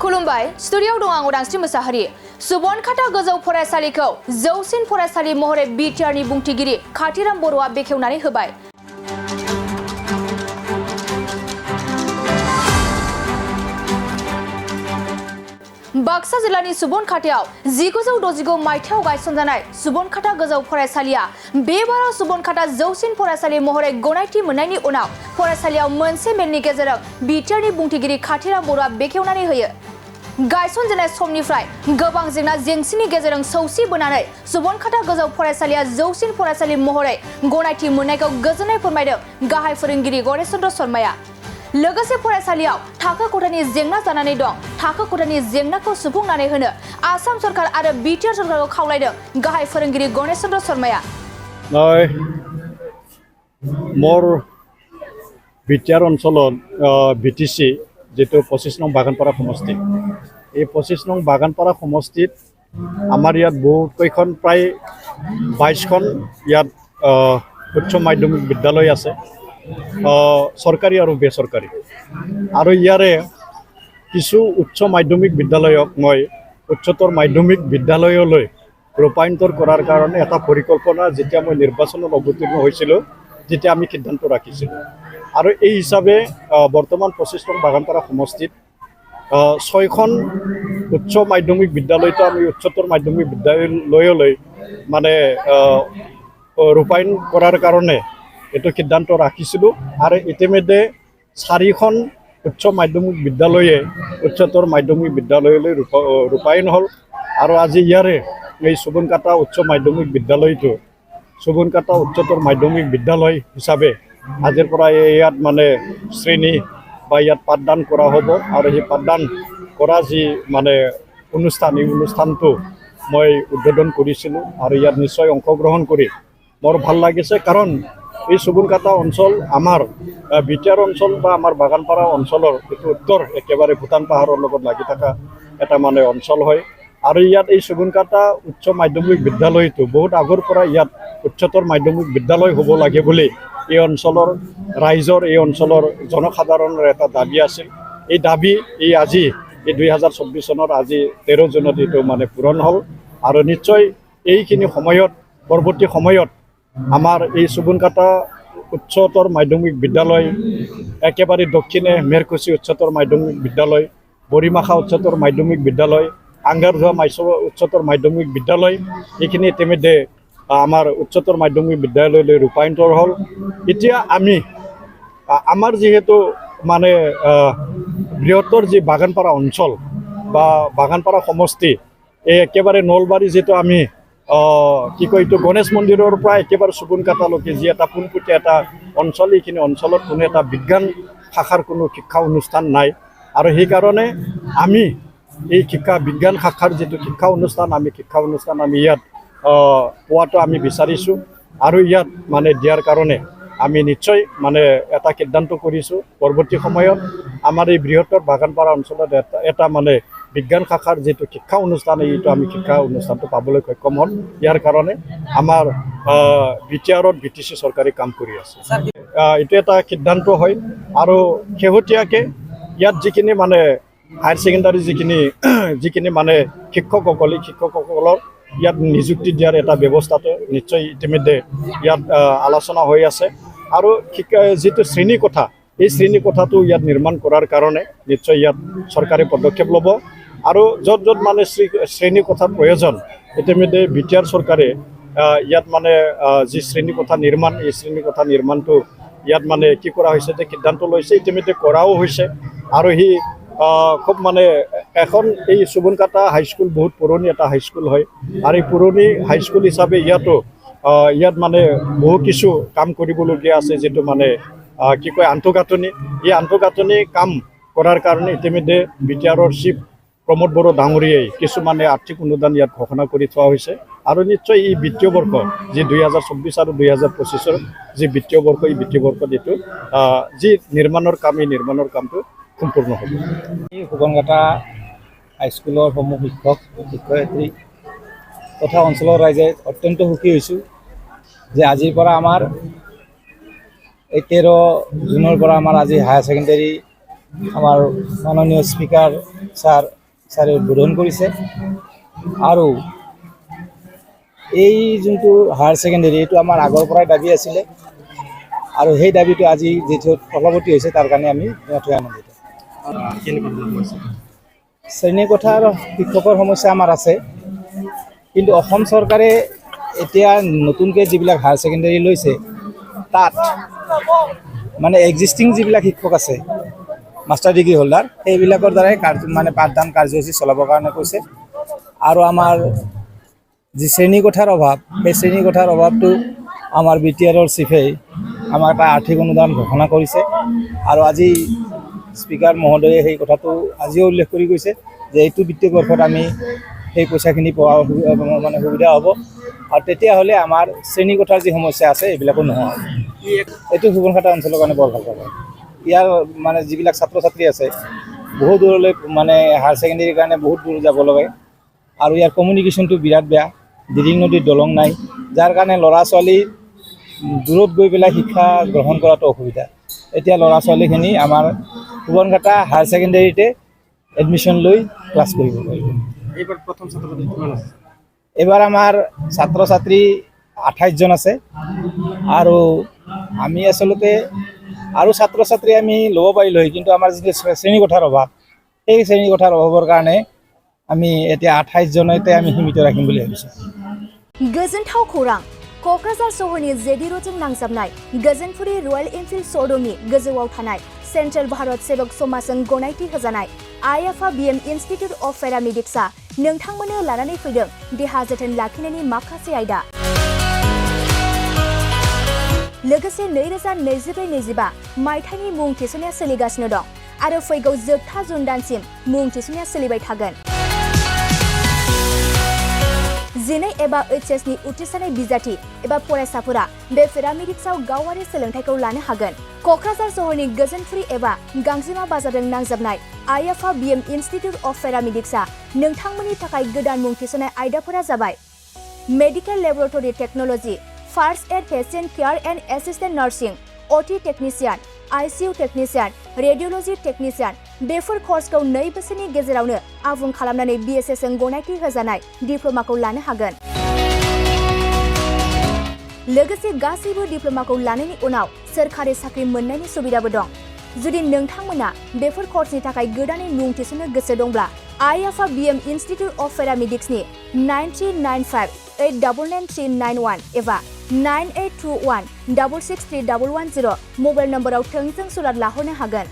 खुलुमबाय स्टुडिय'आव दं आं उदांस्रि मोसाहारि सुबनखाता गोजौ फरायसालिखौ जौसिन फरायसालि महरै बिटिआरनि बुंथिगिरि खाथिराम बर'आ बेखेवनानै होबाय। बाक्सा जिल्लानि सुबनखातायाव 1969 मायथाइयाव गायसनजानाय सुबनखाता गोजौ फरायसालिया बे बाराव सुबनखाता जौसिन फरायसालि महरै गनायथि मोननायनि उनाव फरायसालियाव मोनसे मेलनि गेजेरजों बिटिआरनि बुंथिगिरि खाथिराम बर'आ बेखेवनानै होयो। गायसनजानाय समनिफ्राय गोबां जेंना जेंसिनि गेजेरजों सौसिबोनानै सुबनखाता गोजौ फरायसालिया जौसिन फरायसालि महरै गनायथि मोननायखौ गोजोननाय फोरमायदों गाहाय फोरोंगिरि गणेश चन्द्र शर्माया। लोगोसे फरायसालियाव थाखो खथानि जेंना जानानै दं। थाखो खथानि जेंनाखौ सुफुंनानै होनो आसाम सरकार आरो बिटिआर सरकारखौ खावलायदों गाहाय फोरोंगिरि गणेश चन्द्र शर्माया। मोर बिटिआर अञ्चলত बिटिसि जेतु 25 नং बागानपारा समष्टि এই 25 नং बागानपारा समष्टित আমাৰ ইয়াত বহুত কেইখন প্ৰায় 22খন ইয়াত উচ্চ মাধ্যমিক বিদ্যালয় আছে सरकारी और बेसरकारी और यारे किछु उच्च माध्यमिक विद्यालयक मैं उच्चतर माध्यमिक विद्यालयলৈ रूपायन्तर करार कारण एटा परिकल्पना जेतिया मैं निर्वाचन अवतीर्ण होइसिलो जेतिया आमी सिद्धांत राखिसिलो और এই हिसाबे बर्तमान 25 नং बागानपारा समष्टित 6খন उच्च माध्यमिक विद्यालय तो आमी उच्चतर माध्यमिक विद्यालयলৈ माने रूपायन करार कारणे एटो सिद्धांत राखिसिलो और इतिमध्ये 4খন उच्च माध्यमिक विद्यालये उच्चतर माध्यमिक विद्यालयলৈ रूपायन हल और आज यारे सुबनखाता उच्च माध्यमिक विद्यालयটো सुबनखाता उच्चतर माध्यमिक विद्यालय हिसाबे आजिर পৰা ইয়াত মানে শ্ৰেণী বা ইয়াত পাঠদান কৰা হ'ব আৰু এই পাঠদান কৰা যি মানে অনুষ্ঠান এই অনুষ্ঠানটো মই উদ্বোধন কৰিছিলোঁ আৰু ইয়াত নিশ্চয় অংশগ্ৰহণ কৰি মোৰ ভাল লাগিছে কাৰণ এই सुबनखाता অঞ্চল আমাৰ বিটিআৰ অঞ্চল বা আমাৰ বাগানপাৰা অঞ্চলৰ এটো উত্তৰ একেবাৰে ভূটান পাহাৰৰ লগত লাগি থকা এটা মানে অঞ্চল হয় আৰু ইয়াত এই सुबनखाता উচ্চ মাধ্যমিক বিদ্যালয়টো বহুত আগৰ পৰা ইয়াত উচ্চতৰ মাধ্যমিক বিদ্যালয় হ'ব লাগে বুলি এই অঞ্চলৰ ৰাইজৰ এই অঞ্চলৰ জনসাধাৰণৰ এটা দাবী আছিল। এই দাবী এই আজি এই 2024 চনৰ আজি 13 জুনত এটো মানে পূৰণ হল আৰু নিশ্চয় এইখিনি সময়ত পৰৱৰ্তী সময়ত आमार এই सुबनखाता उच्चतर माध्यमिक विद्यालय एकेबारे दक्षिणे मेरकुसि उच्चतर माध्यमिक विद्यालय बरिमाखा उच्चतर माध्यमिक विद्यालय आंगारधुआ माइसो उच्चतर माध्यमिक विद्यालय এইখিনি ইতিমধ্যে आमार उच्चतर माध्यमिक विद्यालयলৈ रूपायन्तर हल। এতিয়া আমি आमार जेहेतु माने बृहत्तर जी बागानपारा अंचल बा बागानपारा समष्टि एकेबारे नलबारी जेतु आमी कि कय तो गणेश मंदिरर प्राय एकेबारे सुबनखाताলৈকে जी এটা পোনপটীয়া এটা অঞ্চল এইখিনি অঞ্চলত কোনো এটা বিজ্ঞান শাখাৰ কোনো শিক্ষা অনুষ্ঠান নাই আৰু সেই কাৰণে আমি এই শিক্ষা বিজ্ঞান শাখাৰ যেটো শিক্ষা অনুষ্ঠান আমি ইয়াত পোৱাটো আমি বিচাৰিছো আৰু ইয়াত মানে দিয়াৰ কাৰণে আমি নিশ্চয় মানে এটা সিদ্ধান্ত কৰিছো পৰৱৰ্তী সময়ত আমাৰ এই বৃহত্তৰ বাগানপাৰা অঞ্চলত এটা মানে বিজ্ঞান শাখাৰ যেটো শিক্ষা অনুষ্ঠান এইটো আমি শিক্ষা অনুষ্ঠানটো পাবলৈ সক্ষম হল। ইয়াৰ কাৰণে আমাৰ বিটিআৰত বিটিসি চৰকাৰে কাম কৰি আছে এটো এটা সিদ্ধান্ত হয় আৰু শেহতীয়াকে ইয়াত যিখিনি মানে হায়াৰ সেকেন্ডাৰী যিখিনি মানে শিক্ষকসকলৰ ইয়াত নিযুক্তি দিয়াৰ এটা ব্যৱস্থাটো নিশ্চয় ইতিমধ্যে ইয়াত আলোচনা হৈ আছে আৰু যেটো শ্ৰেণী কথা এই শ্ৰেণী কথাটো ইয়াত নিৰ্মাণ কৰাৰ কাৰণে নিশ্চয় ইয়াত চৰকাৰে পদক্ষেপ ল'ব আৰু যত যত মানে শ্ৰেণী কথাৰ প্ৰয়োজন ইতিমধ্যে বিটিআৰ চৰকাৰে ইয়াত মানে যি শ্ৰেণী কথা নিৰ্মাণ এই শ্ৰেণী কথা নিৰ্মাণটো ইয়াত মানে কি কৰা হৈছে যে সিদ্ধান্ত লৈছে ইতিমধ্যে কৰাও হৈছে আৰু হি খুব মানে এখন এই सुबनखाता হাইস্কুল বহুত পুৰণি এটা হাইস্কুল হয় আৰু এই পুৰণি হাইস্কুল হিচাপে ইয়াত মানে বহু কিছু কাম কৰিবলগীয়া আছে যেটো মানে কি কয় আন্তঃগাঁথনি এই আন্তঃগাঁথনি কাম কৰাৰ কাৰণে ইতিমধ্যে বিটিআৰৰ চিফ प्रमोद बड़ो डांगरियाई किछु माने आर्थिक अनुदान यात घोषणा करि थोआ होइसे आरो निश्चय ई वित्तीय वर्ष जे 2024 और 2025 जे वित्तीय वर्ष ई वित्तीय वर्ष जेतु जे निर्माणर कामটো सम्पूर्ण হ'ব। এই सुबनखाता हाईस्कुলৰ সমূহ শিক্ষক শিক্ষয়িত্ৰী তথা অঞ্চলৰ ৰাইজে অত্যন্ত সুখী হৈছো যে আজিৰ পৰা আমাৰ 13 জুনৰ পৰা আমাৰ আজি হায়াৰ সেকেন্ডাৰী আমাৰ মাননীয় স্পিকাৰ ছাৰে উদ্বোধন কৰিছে আৰু এই যোনটো হায়াৰ ছেকেণ্ডেৰী এইটো আমাৰ আগৰ পৰাই দাবী আছিলে আৰু সেই দাবীটো আজি যিটো ফলৱতী হৈছে তাৰ কাৰণে আমি নথৈ আনন্দিত। শ্ৰেণীকোঠাৰ শিক্ষকৰ সমস্যা আমাৰ আছে, কিন্তু অসম চৰকাৰে এতিয়া নতুনকৈ যিবিলাক হায়াৰ ছেকেণ্ডেৰী লৈছে তাত মানে এক্সিষ্টিং যিবিলাক শিক্ষক আছে মাষ্টাৰ ডিগ্ৰী হোল্ডাৰ সেইবিলাকৰ দ্বাৰাই মানে পাঠদান কাৰ্যসূচী চলাবৰ কাৰণে কৈছে আৰু আমাৰ যি শ্ৰেণীকোঠাৰ অভাৱ সেই শ্ৰেণীকোঠাৰ অভাৱটো আমাৰ BTRৰ চিফে আমাক এটা আৰ্থিক অনুদান ঘোষণা কৰিছে আৰু আজি স্পিকাৰ মহোদয়ে সেই কথাটো আজিও উল্লেখ কৰি কৈছে যে এইটো বিত্তীয় বৰ্ষত আমি সেই পইচাখিনি পোৱা মানে সুবিধা হ'ব আৰু তেতিয়াহ'লে আমাৰ শ্ৰেণীকোঠাৰ যি সমস্যা আছে এইবিলাকো নোহোৱা হ'ব। এইটো সুবনখাটা অঞ্চলৰ কাৰণে বৰ ভাল পাব। ইয়াৰ মানে যিবিলাক ছাত্ৰ ছাত্ৰী আছে বহুত দূৰলৈ মানে হায়াৰ ছেকেণ্ডেৰীৰ কাৰণে বহুত দূৰ যাব লাগে আৰু ইয়াৰ কমিউনিকেশ্যনটো বিৰাট বেয়া। দিৰিং নদীৰ দলং নাই, যাৰ কাৰণে ল'ৰা ছোৱালী দূৰত গৈ পেলাই শিক্ষা গ্ৰহণ কৰাটো অসুবিধা। এতিয়া ল'ৰা ছোৱালীখিনি আমাৰ সুবনখাটা হায়াৰ ছেকেণ্ডেৰীতে এডমিশ্যন লৈ ক্লাছ কৰিব পাৰিব। এইবাৰ প্ৰথম ছাত্ৰ ছাত্ৰী কিমান আছে? এইবাৰ আমাৰ ছাত্ৰ ছাত্ৰী 28 জন আছে আৰু আমি আচলতে আৰু ছাত্ৰ ছাত্ৰী আমি ল'ব পাৰিলোঁ হয়, কিন্তু আমাৰ যিটো শ্ৰেণীকোঠাৰ অভাৱ সেই শ্ৰেণীকোঠাৰ অভাৱৰ কাৰণে আমি এতিয়া 28 জনতে আমি সীমিত ৰাখিম বুলি ভাবিছোঁ। गोजोनथाव खौरां क'क्राझार सहरनि जेडि र'डजों नांजाबनाय गोजोनपुरी रयेल एनफिल्ड श'रुमनि गोजौआव थानाय सेन्ट्रेल भारत सेबक समाजजों गनायथि होजानाय आइएफआ BM इन्स्टिट्युट अफ पेरामेडिक्सआ नोंथांमोननो लानानै फैदों देहा जोथोन लाखिनायनि माखासे आयदा। लोगोसे 2024-25 मायथाइनि मुं थिसननाया सोलिगासिनो दं आरो फैगौ जोबथा जुन दानसिम मुं थिसननाया सोलिबाय थागोन। 12 एबा HS नि उथ्रिसारनाय बिजाथि एबा फरायसाफोरा बे पेरामेडिक्सआव गावारि सोलोंथायखौ लानो हागोन। क'क्राझार सहरनि गोजोनपुरी एबा गांजिमा बाजारजों नांजाबनाय आइएफआ BM इन्स्टिट्युट अफ पेरामेडिक्सआ नोंथांमोननि थाखाय गोदान मुं थिसननाय आयदाफोरा जाबाय medical laboratory technology, first aid patient care and assistant nursing, OT technician, ICU technician, radiology technician. बेफोर कर्सखौ 2 बोसोरनि गेजेरावनो आबुं खालामनानै BSS जों गनायथि होजानाय डिप्ल'माखौ लानो हागोन। लोगोसे गासैबो डिप्ल'माखौ लानायनि उनाव सोरखारि साख्रि मोननायनि सुबिदाबो दं। जुदि नोंथांमोना बेफोर कर्सनि थाखाय गोदानै मुं थिसननो गोसो दंब्ला आइएफआ BM इन्स्टिट्युट अफ पेरामेडिक्सनि 9395899391 एबा 9821663110 मबाइल नम्बराव थोंजों सुलाद लाहरनो हागोन।